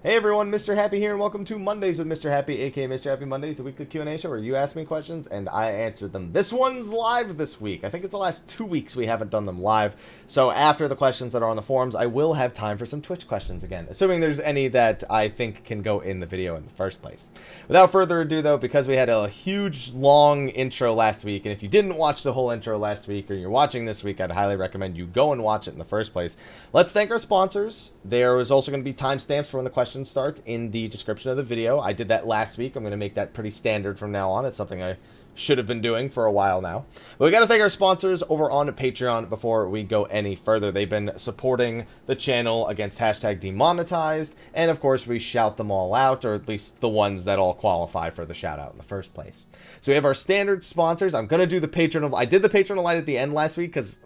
Hey everyone, Mr. Happy here, and welcome to Mondays with Mr. Happy, aka Mr. Happy Mondays, the weekly Q&A show where you ask me questions and I answer them. This one's live this week. I think it's the last 2 weeks we haven't done them live. So after the questions that are on the forums, I will have time for some Twitch questions again, assuming there's any that I think can go in the video in the first place. Without further ado though, because we had a huge long intro last week, and if you didn't watch the whole intro last week or you're watching this week, I'd highly recommend you go and watch it in the first place. Let's thank our sponsors. There is also going to be timestamps for when the questions start in the description of the video. I did that last week. I'm going to make that pretty standard from now on. It's something I should have been doing for a while now. But we got to thank our sponsors over on Patreon before we go any further. They've been supporting the channel against hashtag demonetized, and of course we shout them all out, or at least the ones that all qualify for the shout out in the first place. So we have our standard sponsors. I'm going to do the Patron of... I did the Patron of Light at the end last week because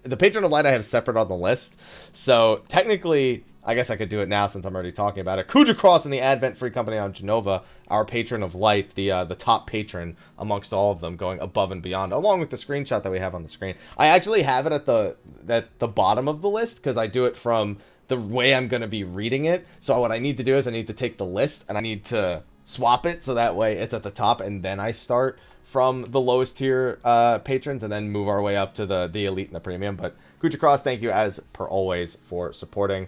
the Patron of Light I have separate on the list. So technically, I guess I could do it now since I'm already talking about it. Khuja Cross and the Advent Free Company on Jenova, our Patron of Light, the top patron amongst all of them, going above and beyond, along with the screenshot that we have on the screen. I actually have it at the bottom of the list because I do it from the way I'm going to be reading it. So what I need to do is I need to take the list and I need to swap it so that way it's at the top, and then I start from the lowest tier patrons and then move our way up to the elite and the premium. But Khuja Cross, thank you as per always for supporting.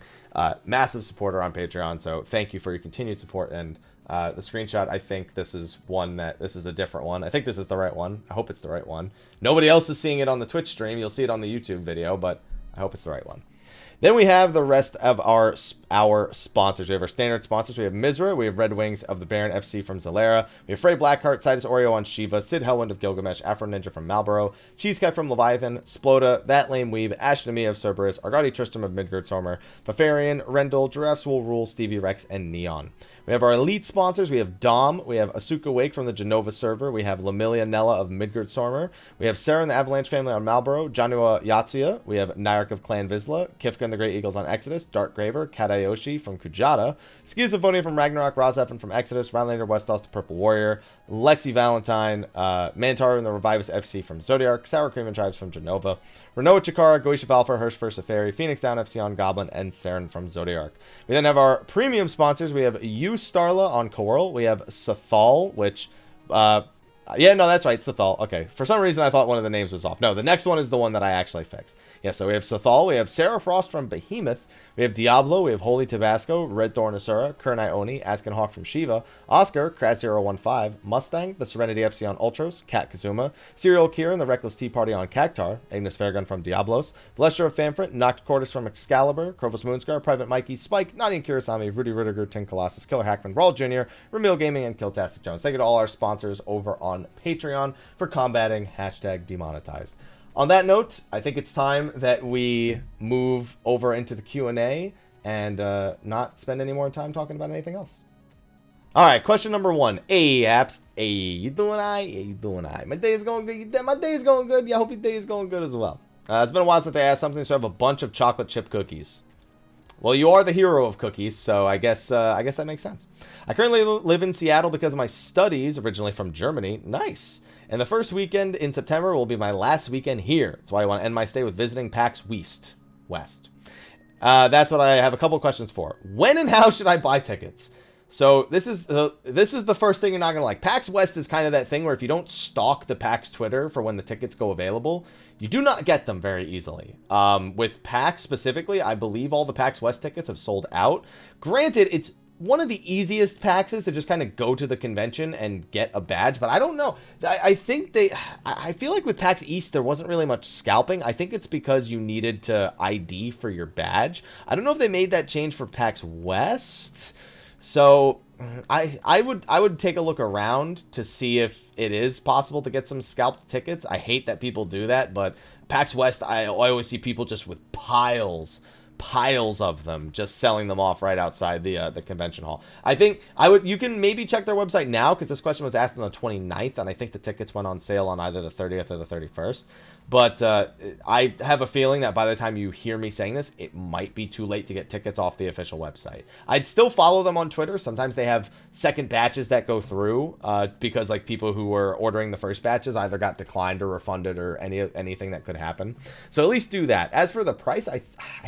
Massive supporter on Patreon, so thank you for your continued support. And the screenshot, I think this is a different one. I think this is the right one. I hope it's the right one. Nobody else is seeing it on the Twitch stream. You'll see it on the YouTube video, but I hope it's the right one. Then we have the rest of our sponsors. We have our standard sponsors. We have Mrhappy, we have Red Wings of the Baron FC from Zalera, we have Fray Blackheart, Cidus, Oreo on Shiva, Syd Hellwind of Gilgamesh, Afro Ninja from Malboro, Cheesecake from Leviathan, Sploda, That Lame Weeb, Ashen, Emiya of Cerberus, Argoti, Tristam of Midgardsormr, Fafarian, Rendil, Giraffeswillrule, Stevie-Rex, and Neon. We have our elite sponsors. We have Dom. We have Asuka Wake from the Jenova server. We have Lemilia Nella of Midgardsormr. We have Sarah and the Avalanche family on Malboro. Janhyua Yotsuyu. We have Nyrek of Clan Vizsla. Kifka and the Great Eagles on Exodus. Dark Graver. Katayoshi from Khuja. Skia Symphonia from Ragnarok. Rah Xephon from Exodus. Rynoet Westos the Purple Warrior. Lexxie Valentine. Mantaru and the Rivivus FC from Zodiark. Sour Cream and Tribes from Jenova. Rynoet Chikara. Goisha Valfa. Hirsch for Safari. Phoenix Down FC on Goblin. And Saren from Zodiark. We then have our premium sponsors. We have Starla on Coral. We have Sathal, which, yeah, no, that's right, Sathal. Okay, for some reason I thought one of the names was off. No, the next one is the one that I actually fixed. Yeah, so we have Sathal, we have Sarah Frost from Behemoth, we have Diablo, we have Holy Tabasco, Red Thorn Asura, Kernai Oni, Asken Hawk from Shiva, Oscar, Kraz015, Mustang, the Serenity FC on Ultros, Kat Kazuma, Serial Kieran, the Reckless Tea Party on Cactar, Agnes Fairgun from Diablos, Blesher of Fanfrit, Noct Cordis from Excalibur, Crovus Moonscar, Private Mikey, Spike, Nani Kurasami, Rudy Rudiger, Tin Colossus, Killer Hackman, Brawl Jr., Ramil Gaming, and Killtastic Jones. Thank you to all our sponsors over on Patreon for combating hashtag demonetized. On that note, I think it's time that we move over into the Q&A and not spend any more time talking about anything else. All right, question number one. Hey, apps. Hey, you doing all right? Hey, you doing all right? My day is going good. My day is going good. Yeah, I hope your day is going good as well. It's been a while since I asked something, so I have a bunch of chocolate chip cookies. Well, you are the hero of cookies, so I guess that makes sense. I currently live in Seattle because of my studies, originally from Germany. Nice. And the first weekend in September will be my last weekend here. That's why I want to end my stay with visiting PAX West. That's what I have a couple questions for. When and how should I buy tickets? So this is the first thing you're not gonna like. PAX West is kind of that thing where if you don't stalk the PAX Twitter for when the tickets go available, you do not get them very easily. With PAX specifically, I believe all the PAX West tickets have sold out. Granted, it's one of the easiest PAXs to just kind of go to the convention and get a badge, but I don't know. I feel like with PAX East, there wasn't really much scalping. I think it's because you needed to ID for your badge. I don't know if they made that change for PAX West. So I would take a look around to see if it is possible to get some scalped tickets. I hate that people do that, but PAX West, I always see people just with piles of them just selling them off right outside the convention hall. I think you can maybe check their website now because this question was asked on the 29th, and I think the tickets went on sale on either the 30th or the 31st. But I have a feeling that by the time you hear me saying this, it might be too late to get tickets off the official website. I'd still follow them on Twitter. Sometimes they have second batches that go through because like people who were ordering the first batches either got declined or refunded or anything that could happen. So at least do that. As for the price, I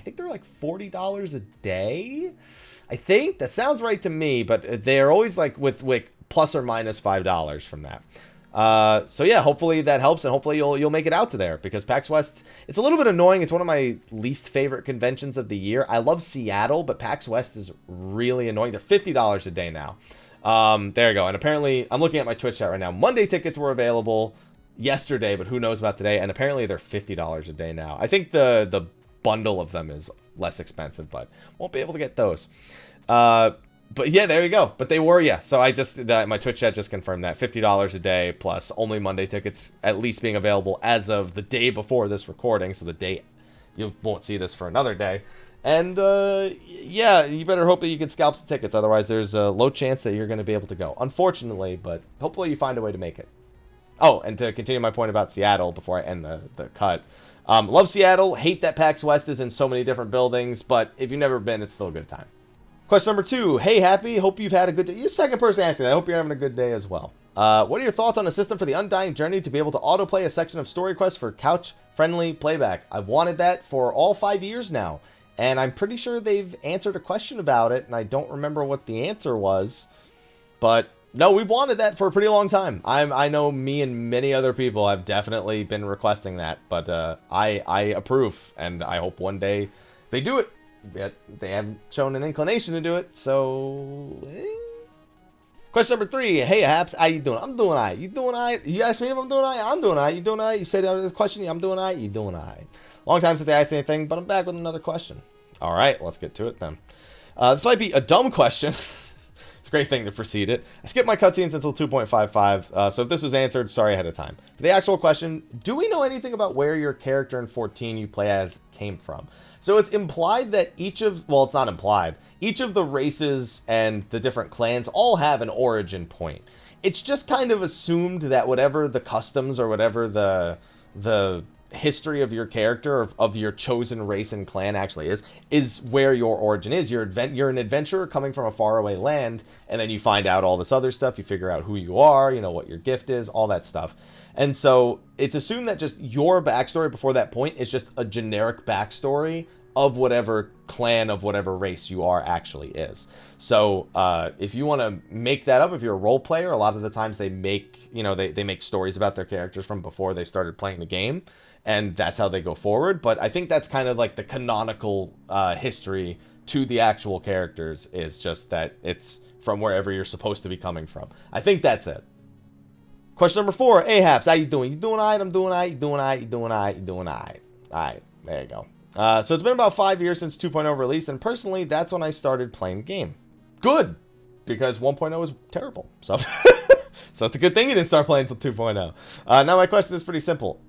think they're like $40 a day. I think that sounds right to me, but they're always like with plus or minus $5 from that. So yeah, hopefully that helps, and hopefully you'll make it out to there, because PAX West, it's a little bit annoying. It's one of my least favorite conventions of the year. I love Seattle, but PAX West is really annoying. They're $50 a day now. There you go. And apparently, I'm looking at my Twitch chat right now. Monday tickets were available yesterday, but who knows about today? And apparently they're $50 a day now. I think the bundle of them is less expensive, but won't be able to get those. But yeah, there you go. But they were, yeah. So my Twitch chat just confirmed that $50 a day plus only Monday tickets at least being available as of the day before this recording. So the day you won't see this for another day. And yeah, you better hope that you can scalp some tickets. Otherwise, there's a low chance that you're going to be able to go. Unfortunately, but hopefully you find a way to make it. Oh, and to continue my point about Seattle before I end the cut. Love Seattle. Hate that PAX West is in so many different buildings. But if you've never been, it's still a good time. Question number 2. Hey, Happy. Hope you've had a good day. You're the second person asking that. I hope you're having a good day as well. What are your thoughts on a system for the Undying Journey to be able to autoplay a section of story quests for couch-friendly playback? I've wanted that for all 5 years now, and I'm pretty sure they've answered a question about it, and I don't remember what the answer was. But no, we've wanted that for a pretty long time. I know me and many other people have definitely been requesting that, but I approve, and I hope one day they do it. Yet they haven't shown an inclination to do it, so... Question number 3. Hey, Haps, how you doing? I'm doing all right. You doing all right? You asked me if I'm doing all right? I'm doing all right. You doing all right? You said the question, I'm doing all right? You doing all right? Long time since I asked anything, but I'm back with another question. All right, let's get to it then. This might be a dumb question. It's a great thing to precede it. I skipped my cutscenes until 2.55, so if this was answered, sorry ahead of time. The actual question, do we know anything about where your character in 14 you play as came from? So it's implied that well, it's not implied. Each of the races and the different clans all have an origin point. It's just kind of assumed that whatever the customs or whatever the history of your character or of your chosen race and clan actually is where your origin is. You're an adventurer coming from a faraway land, and then you find out all this other stuff. You figure out who you are, you know, what your gift is, all that stuff. And so it's assumed that just your backstory before that point is just a generic backstory of whatever clan of whatever race you are actually is. So if you want to make that up, if you're a role player, a lot of the times they make, you know, they make stories about their characters from before they started playing the game, and that's how they go forward. But I think that's kind of like the canonical history to the actual characters, is just that it's from wherever you're supposed to be coming from. I think that's it. Question number 4. Hey, Haps, how you doing? You doing all right? I'm doing all right. You doing all right? You doing all right? You doing all right? All right, there you go. So it's been about 5 years since 2.0 released, and personally, that's when I started playing the game. Good, because 1.0 was terrible. So, so it's a good thing you didn't start playing until 2.0. Now my question is pretty simple.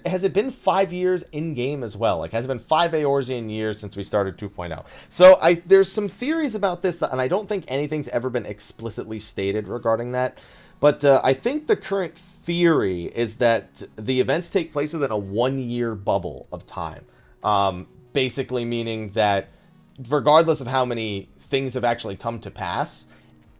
Has it been 5 years in-game as well? Like, has it been 5 Eorzean years since we started 2.0? So there's some theories about this, and I don't think anything's ever been explicitly stated regarding that. But I think the current theory is that the events take place within a 1-year bubble of time. Basically meaning that regardless of how many things have actually come to pass,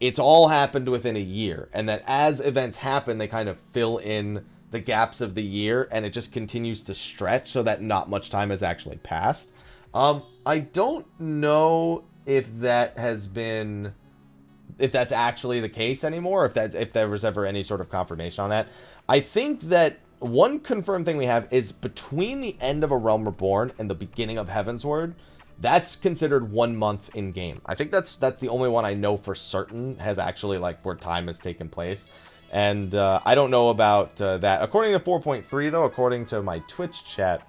it's all happened within a year. And that as events happen, they kind of fill in the gaps of the year, and it just continues to stretch so that not much time has actually passed. I don't know if that's actually the case anymore, if there was ever any sort of confirmation on that. I think that one confirmed thing we have is between the end of A Realm Reborn and the beginning of Heavensward, that's considered 1 month in game. I think that's the only one I know for certain has actually, like, where time has taken place. And I don't know about that. According to 4.3, though, according to my Twitch chat,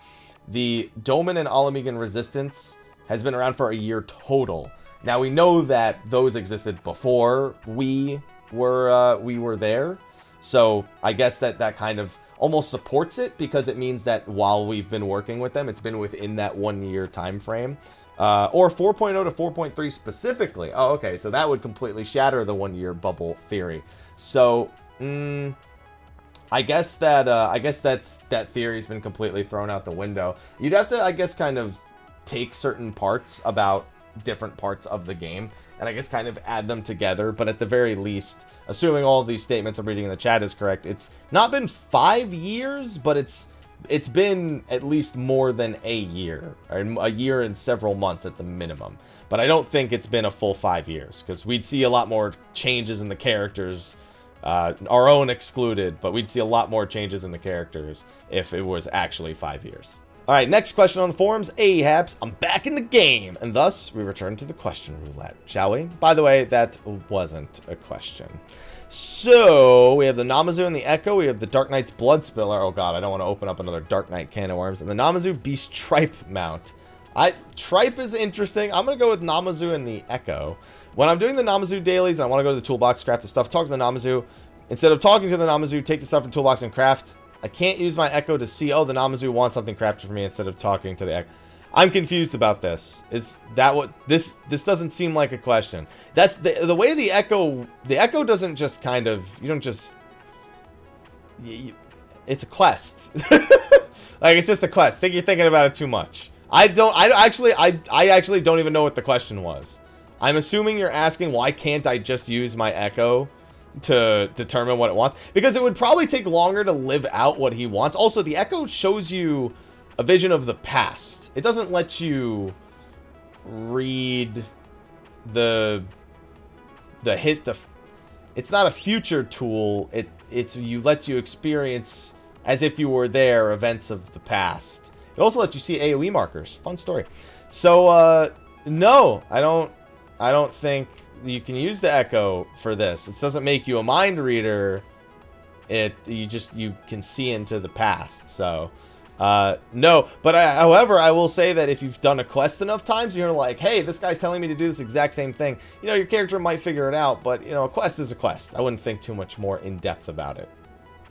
the Doman and Alamigan Resistance has been around for a year total. Now, we know that those existed before we were there. So I guess that kind of almost supports it, because it means that while we've been working with them, it's been within that 1 year time frame. Or 4.0 to 4.3 specifically. Oh, okay, so that would completely shatter the 1 year bubble theory. So I guess that theory's been completely thrown out the window. You'd have to, I guess, kind of take certain parts about different parts of the game and I guess kind of add them together. But at the very least, assuming all of these statements I'm reading in the chat is correct, it's not been 5 years, but it's been at least more than a year, or a year and several months at the minimum. But I don't think it's been a full 5 years, because we'd see a lot more changes in the characters, our own excluded, but we'd see a lot more changes in the characters if it was actually 5 years. All right, next question on the forums. Ahabs, I'm back in the game, and thus we return to the question roulette, shall we? By the way, that wasn't a question. So, we have the Namazu and the Echo. We have the Dark Knight's Blood Spiller. Oh god, I don't want to open up another Dark Knight can of worms. And the Namazu Beast Tripe mount. Tripe is interesting. I'm going to go with Namazu and the Echo. When I'm doing the Namazu dailies and I want to go to the toolbox, craft the stuff, talk to the Namazu. Instead of talking to the Namazu, take the stuff from toolbox and craft. I can't use my Echo to see, oh, the Namazu wants something crafted for me instead of talking to the Echo. I'm confused about this. Is that what this doesn't seem like a question. That's the way the Echo doesn't just kind of, you don't just, it's a quest. Like, it's just a quest. I think you're thinking about it too much. I actually don't even know what the question was. I'm assuming you're asking, why can't I just use my Echo to determine what it wants? Because it would probably take longer to live out what he wants. Also, the Echo shows you a vision of the past. It doesn't let you read it's not a future tool. It lets you experience as if you were there events of the past. It also lets you see AoE markers. Fun story. So no, I don't think you can use the Echo for this. It doesn't make you a mind reader. You can see into the past. So no, but however, I will say that if you've done a quest enough times, you're like, hey, this guy's telling me to do this exact same thing. You know, your character might figure it out, but, you know, a quest is a quest. I wouldn't think too much more in depth about it.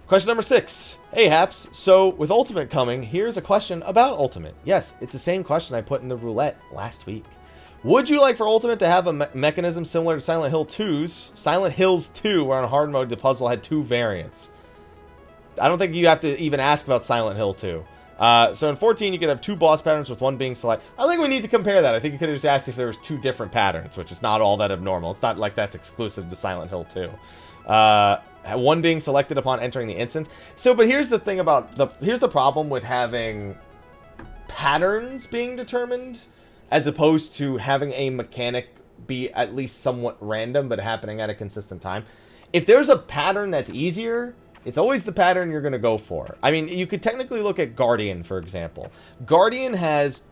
Question number 6. Hey, Haps. So, with Ultimate coming, here's a question about Ultimate. Yes, it's the same question I put in the roulette last week. Would you like for Ultimate to have a mechanism similar to Silent Hills 2, where on hard mode the puzzle had 2 variants? I don't think you have to even ask about Silent Hill 2. So in 14, you could have 2 boss patterns with one being select. I think we need to compare that. I think you could have just asked if there was 2 different patterns, which is not all that abnormal. It's not like that's exclusive to Silent Hill 2. One being selected upon entering the instance. So, but here's the thing about here's the problem with having patterns being determined, as opposed to having a mechanic be at least somewhat random, but happening at a consistent time. If there's a pattern that's easier, it's always the pattern you're going to go for. I mean, you could technically look at Guardian, for example. Guardian has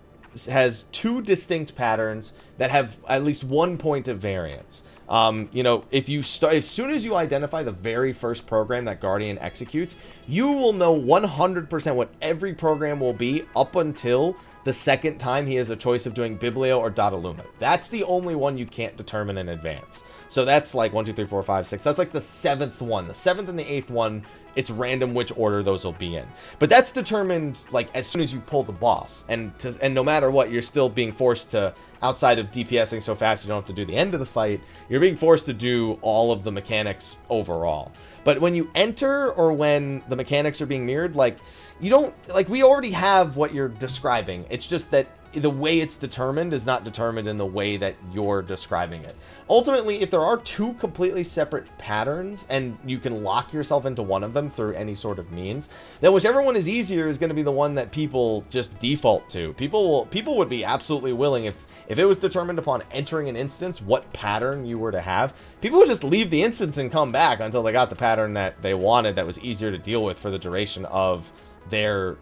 2 distinct patterns that have at least 1 point of variance. You know, as soon as you identify the very first program that Guardian executes, you will know 100% what every program will be up until the second time he has a choice of doing Biblio or Dataluma. That's the only one you can't determine in advance. So that's like 1, 2, 3, 4, 5, 6. That's like the 7th one. The 7th and the 8th one, it's random which order those will be in. But that's determined like as soon as you pull the boss. And no matter what, you're still being forced to, outside of DPSing so fast you don't have to do the end of the fight, you're being forced to do all of the mechanics overall. But when you enter, or when the mechanics are being mirrored, like, you don't, like, we already have what you're describing. It's just that the way it's determined is not determined in the way that you're describing it. Ultimately, if there are 2 completely separate patterns and you can lock yourself into one of them through any sort of means, then whichever one is easier is going to be the one that people just default to. People would be absolutely willing, if it was determined upon entering an instance what pattern you were to have, people would just leave the instance and come back until they got the pattern that they wanted that was easier to deal with for the duration of their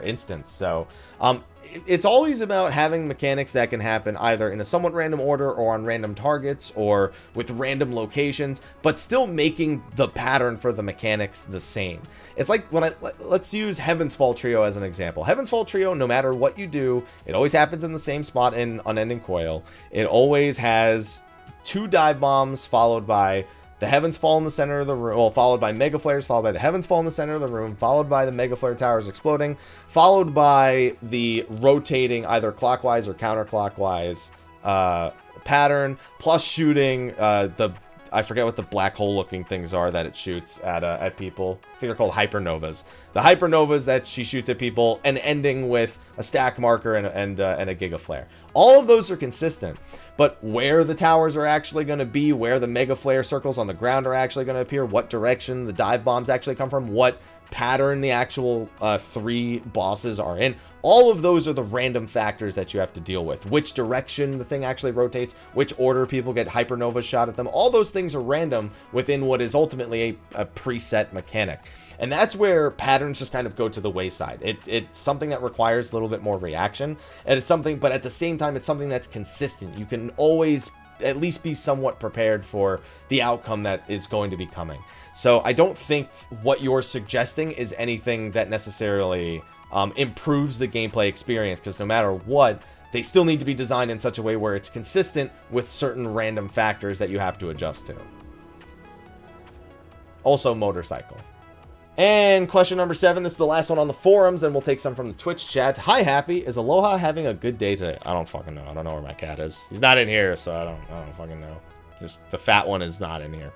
instance. So it's always about having mechanics that can happen either in a somewhat random order or on random targets or with random locations, but still making the pattern for the mechanics the same. It's like let's use Heaven's Fall Trio as an example. Heaven's Fall Trio, no matter what you do, it always happens in the same spot in Unending Coil. It always has 2 dive bombs followed by the Heavens Fall in the center of the room, well, followed by Mega Flares, followed by the Heavens Fall in the center of the room, followed by the Mega Flare towers exploding, followed by the rotating either clockwise or counterclockwise pattern, plus shooting the I forget what the black hole looking things are that it shoots at people. I think they're called hypernovas. The hypernovas that she shoots at people, and ending with a stack marker and a giga flare. All of those are consistent, but where the towers are actually going to be, where the mega flare circles on the ground are actually going to appear, what direction the dive bombs actually come from, what pattern the actual 3 bosses are in, all of those are the random factors that you have to deal with. Which direction the thing actually rotates, which order people get hypernovas shot at them, all those things are random within what is ultimately a preset mechanic. And that's where patterns just kind of go to the wayside. It's something that requires a little bit more reaction, and it's something, but at the same time, it's something that's consistent. You can always at least be somewhat prepared for the outcome that is going to be coming. So I don't think what you're suggesting is anything that necessarily improves the gameplay experience, because no matter what, they still need to be designed in such a way where it's consistent with certain random factors that you have to adjust to. Also, motorcycle. And question number 7, this is the last one on the forums, and we'll take some from the Twitch chat. Hi, Happy. Is Aloha having a good day today? I don't fucking know. I don't know where my cat is. He's not in here, so I don't fucking know. Just the fat one is not in here.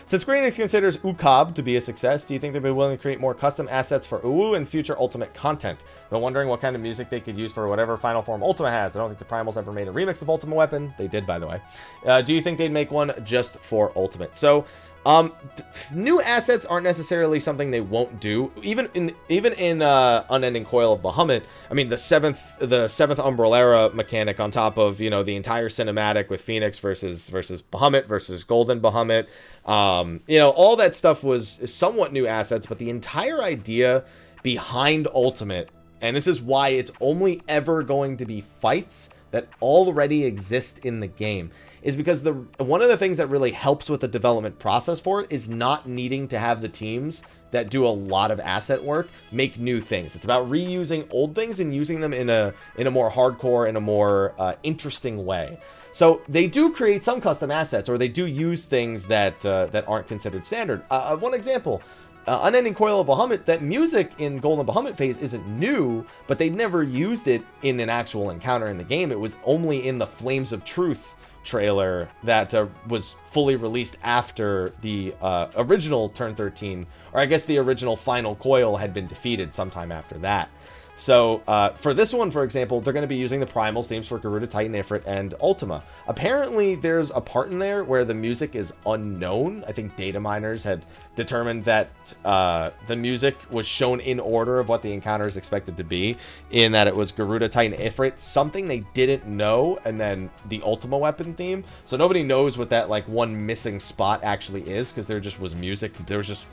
Since Square Enix considers UCOB to be a success, do you think they'd be willing to create more custom assets for UU and future Ultimate content? I'm wondering what kind of music they could use for whatever final form Ultima has. I don't think the Primals ever made a remix of Ultima Weapon. They did, by the way. Do you think they'd make one just for Ultimate? So, new assets aren't necessarily something they won't do. Even in Unending Coil of Bahamut, I mean, the seventh Umbrella mechanic on top of, you know, the entire cinematic with Phoenix versus Bahamut versus Golden Bahamut, you know, all that stuff was somewhat new assets, but the entire idea behind Ultimate, and this is why it's only ever going to be fights that already exist in the game, is because one of the things that really helps with the development process for it is not needing to have the teams that do a lot of asset work make new things. It's about reusing old things and using them in a more hardcore, in a more interesting way. So they do create some custom assets, or they do use things that aren't considered standard. One example, Unending Coil of Bahamut, that music in Golden Bahamut phase isn't new, but they never used it in an actual encounter in the game. It was only in the Flames of Truth trailer that was fully released after the original Turn 13, or I guess the original Final Coil had been defeated sometime after that. So for this one, for example, they're going to be using the Primals themes for Garuda, Titan, Ifrit, and Ultima. Apparently, there's a part in there where the music is unknown. I think data miners had determined that the music was shown in order of what the encounter is expected to be, in that it was Garuda, Titan, Ifrit, something they didn't know, and then the Ultima weapon theme. So nobody knows what that, like, one missing spot actually is, because there just was music. There was just,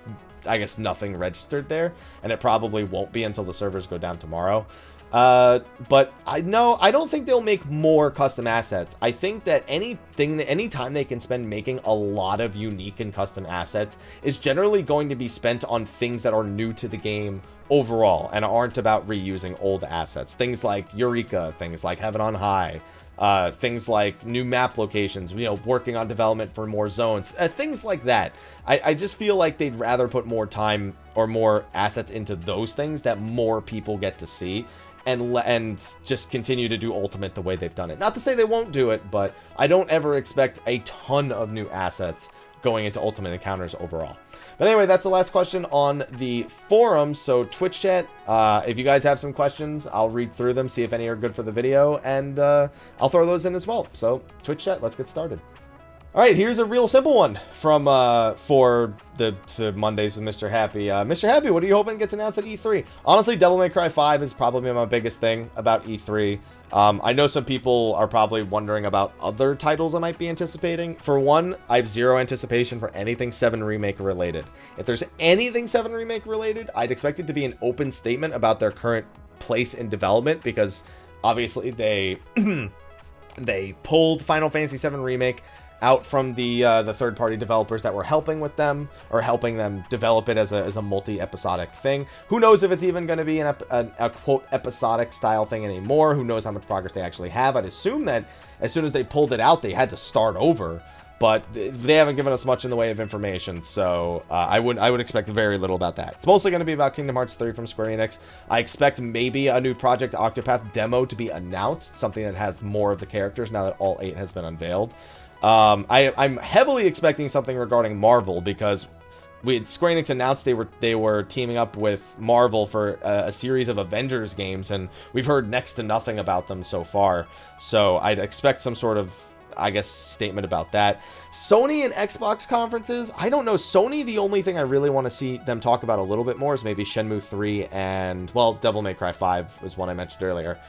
I guess, nothing registered there, and it probably won't be until the servers go down tomorrow. But I don't think they'll make more custom assets. I think that any time they can spend making a lot of unique and custom assets is generally going to be spent on things that are new to the game overall and aren't about reusing old assets. Things like Eureka, things like Heaven on High, things like new map locations, you know, working on development for more zones, things like that. I just feel like they'd rather put more time or more assets into those things that more people get to see, and just continue to do Ultimate the way they've done it. Not to say they won't do it, but I don't ever expect a ton of new assets going into Ultimate encounters overall. But anyway, that's the last question on the forum. So Twitch chat, if you guys have some questions, I'll read through them, see if any are good for the video, and I'll throw those in as well. So Twitch chat, let's get started. All right, here's a real simple one from for the Mondays with Mr. Happy. Mr. Happy, what are you hoping gets announced at E3? Honestly, Devil May Cry 5 is probably my biggest thing about E3. I know some people are probably wondering about other titles I might be anticipating. For one, I have zero anticipation for anything 7 Remake related. If there's anything 7 Remake related, I'd expect it to be an open statement about their current place in development, because obviously they they pulled Final Fantasy 7 Remake out from the third-party developers that were helping with them, or helping them develop it as a multi-episodic thing. Who knows if it's even going to be a quote episodic style thing anymore? Who knows how much progress they actually have? I'd assume that as soon as they pulled it out, they had to start over, but they haven't given us much in the way of information, so I would expect very little about that. It's mostly going to be about Kingdom Hearts 3 from Square Enix. I expect maybe a new Project Octopath demo to be announced, something that has more of the characters now that all 8 has been unveiled. I'm heavily expecting something regarding Marvel, because Square Enix announced they were teaming up with Marvel for a series of Avengers games, and we've heard next to nothing about them so far. So I'd expect some sort of, I guess, statement about that. Sony and Xbox conferences, I don't know. Sony, the only thing I really want to see them talk about a little bit more is maybe Shenmue 3 and, well, Devil May Cry 5 was one I mentioned earlier.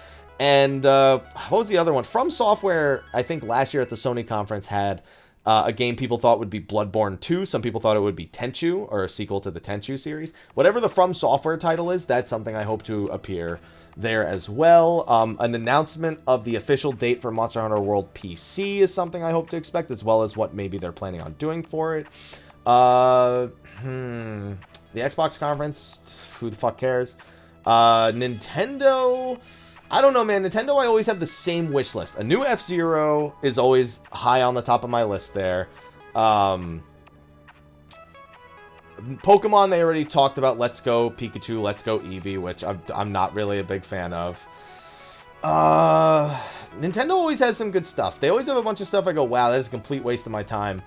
And what was the other one? From Software, I think last year at the Sony conference, had a game people thought would be Bloodborne 2. Some people thought it would be Tenchu, or a sequel to the Tenchu series. Whatever the From Software title is, that's something I hope to appear there as well. An announcement of the official date for Monster Hunter World PC is something I hope to expect, as well as what maybe they're planning on doing for it. The Xbox conference, who the fuck cares? Nintendo, I don't know, man. Nintendo, I always have the same wish list. A new F-Zero is always high on the top of my list there. Pokemon, they already talked about Let's Go Pikachu, Let's Go Eevee, which I'm not really a big fan of. Nintendo always has some good stuff. They always have a bunch of stuff I go, wow, that is a complete waste of my time.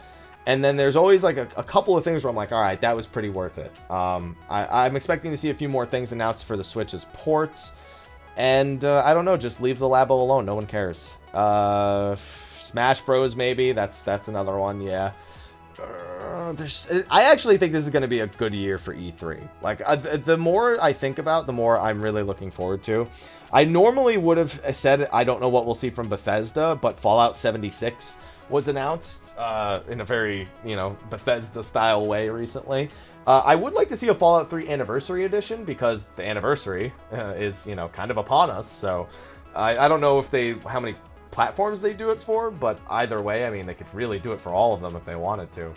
And then there's always like a couple of things where I'm like, all right, that was pretty worth it. I'm expecting to see a few more things announced for the Switch as ports. And I don't know, just leave the Labo alone. No one cares. Smash Bros, maybe. That's another one, yeah. I actually think this is going to be a good year for E3. Like, the more I think about, the more I'm really looking forward to. I normally would have said I don't know what we'll see from Bethesda, but Fallout 76 was announced in a very, Bethesda-style way recently. I would like to see a Fallout 3 Anniversary Edition, because the anniversary is, kind of upon us. So I don't know how many platforms they do it for, but either way, I mean, they could really do it for all of them if they wanted to.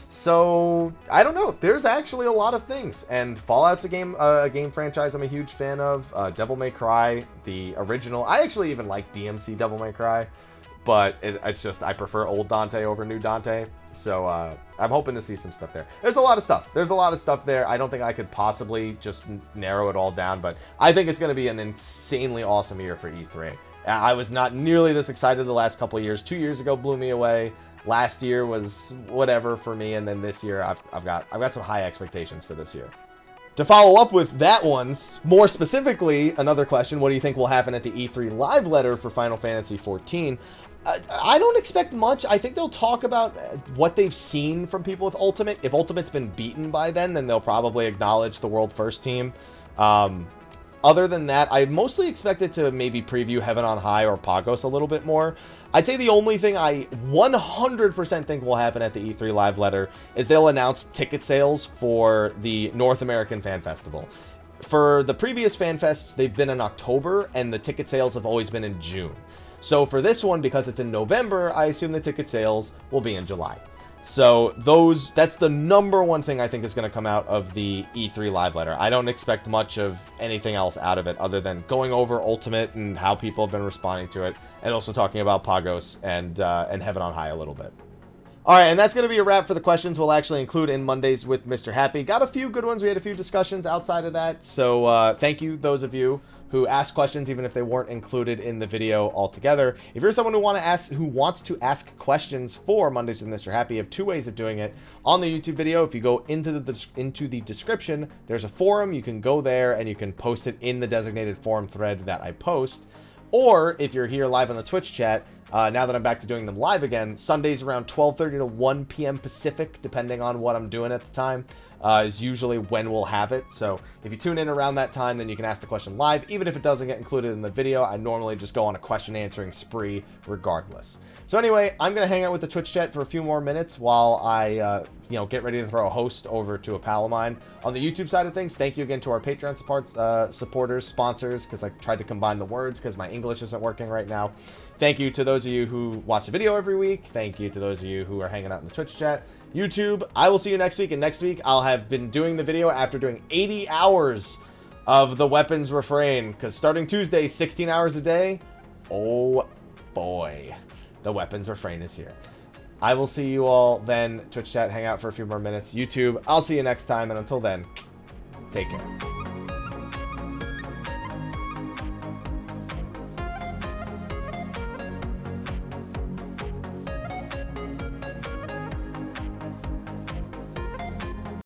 So I don't know. There's actually a lot of things, and Fallout's a game franchise I'm a huge fan of. Devil May Cry, the original. I actually even like DMC Devil May Cry, but it's just I prefer old Dante over new Dante. So I'm hoping to see some stuff there. There's a lot of stuff there. I don't think I could possibly just narrow it all down, but I think it's going to be an insanely awesome year for E3. I was not nearly this excited the last couple of years. 2 years ago blew me away. Last year was whatever for me, and then this year I've got some high expectations for this year. To follow up with that one, more specifically, another question: what do you think will happen at the E3 live letter for Final Fantasy XIV? I don't expect much. I think they'll talk about what they've seen from people with Ultimate. If Ultimate's been beaten by then they'll probably acknowledge the World First team. Other than that, I mostly expected to maybe preview Heaven on High or Pagos a little bit more. I'd say the only thing I 100% think will happen at the E3 live letter is they'll announce ticket sales for the North American Fan Festival. For the previous Fan Fests, they've been in October, and the ticket sales have always been in June. So for this one, because it's in November, I assume the ticket sales will be in July. So that's the number one thing I think is going to come out of the E3 live letter. I don't expect much of anything else out of it other than going over Ultimate and how people have been responding to it, and also talking about Pagos and Heaven on High a little bit. All right, and that's going to be a wrap for the questions we'll actually include in Mondays with Mr. Happy. Got a few good ones. We had a few discussions outside of that. So thank you, those of you who asked questions, even if they weren't included in the video altogether. If you're someone who wants to ask questions for Mondays with Mr. Happy, you have two ways of doing it on the YouTube video. If you go into the description, there's a forum. You can go there and you can post it in the designated forum thread that I post. Or if you're here live on the Twitch chat, now that I'm back to doing them live again, Sundays around 12:30 to 1 p.m. Pacific, depending on what I'm doing at the time, is usually when we'll have it. So if you tune in around that time, then you can ask the question live. Even if it doesn't get included in the video, I normally just go on a question answering spree regardless. So anyway, I'm going to hang out with the Twitch chat for a few more minutes while I get ready to throw a host over to a pal of mine. On the YouTube side of things, thank you again to our Patreon supporters, sponsors, because I tried to combine the words because my English isn't working right now. Thank you to those of you who watch the video every week. Thank you to those of you who are hanging out in the Twitch chat. YouTube, I will see you next week, and next week I'll have been doing the video after doing 80 hours of the weapons refrain, because starting Tuesday, 16 hours a day, oh boy, the weapons refrain is here. I will see you all then. Twitch chat, hang out for a few more minutes. YouTube, I'll see you next time, and until then, take care.